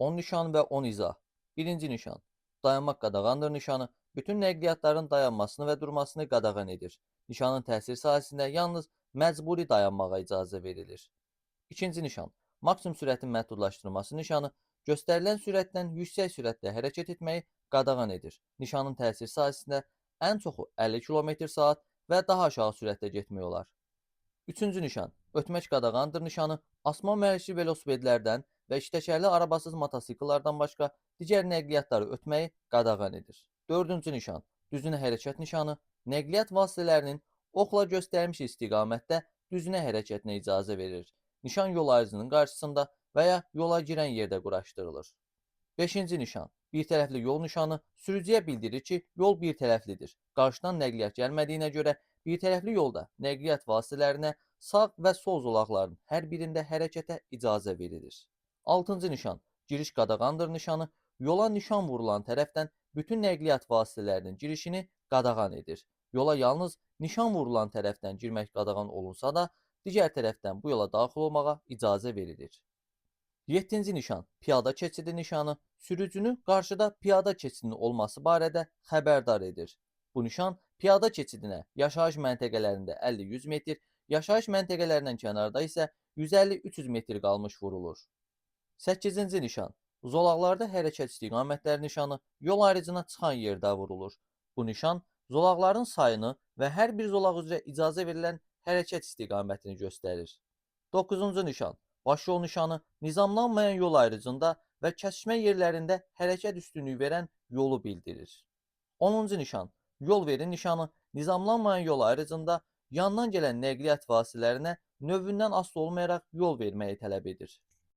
10 nişan və 10 izah. Birinci nişan. Dayanmaq qadağandır nişanı bütün nəqliyyatların dayanmasını və durmasını qadağan edir. Nişanın təsir sahəsində yalnız məcburi dayanmağa icazə verilir. İkinci nişan. Maksimum sürətin məhdudlaşdırılması nişanı göstərilən sürətdən yüksək sürətlə hərəkət etməyi qadağan edir. Nişanın təsir sahəsində ən çoxu 50 km/saat və daha aşağı sürətlə getmək olar. Üçüncü nişan. Ötmək qadağandır nişanı asma mühərrikli velosipedlərdən və iştəkərli arabasız motosikletlərdən başqa digər nəqliyyatları ötməyi qadağan edir. Dördüncü nişan. Düzünə hərəkət nişanı nəqliyyat vasitələrinin oxla göstərmiş istiqamətdə düzünə hərəkətinə icazə verir. Nişan yol ayrıcının qarşısında və ya yola girən yerdə quraşdırılır. Beşinci nişan. Bir tərəfli yol nişanı sürücüyə bildirir ki, yol bir tərəflidir. Qarşıdan nəqliyyat gəlmədiyinə görə bir tərəfli yolda nəqliyyat vasitələrinə sağ və sol zolaqların hər birində hərəkətə icazə verilir. Altıncı nişan. Giriş qadağandır nişanı yola nişan vurulan tərəfdən bütün nəqliyyat vasitələrinin girişini qadağan edir. Yola yalnız nişan vurulan tərəfdən girmək qadağan olunsa da, digər tərəfdən bu yola daxil olmağa icazə verilir. 7-ci nişan. Piyada keçidi nişanı sürücünü qarşıda piyada keçidinin olması barədə xəbərdar edir. Bu nişan piyada keçidinə yaşayış məntəqələrində 50-100 metr, yaşayış məntəqələrindən kənarda isə 150-300 metr qalmış vurulur. 8-ci nişan. Zolaqlarda hərəkət istiqamətləri nişanı yol ayrıcına çıxan yerdə vurulur. Bu nişan zolaqların sayını və hər bir zolaq üzrə icazə verilən hərəkət istiqamətini göstərir. 9-cu nişan. Başyol nişanı nizamlanmayan yol ayrıcında və kəsişmə yerlərində hərəkət üstünlüyü verən yolu bildirir. 10-cu nişan. Yol verin nişanı nizamlanmayan yol ayrıcında yandan gələn nəqliyyat vasitələrinə növündən asılı olmayaraq yol verməyi tələb edir.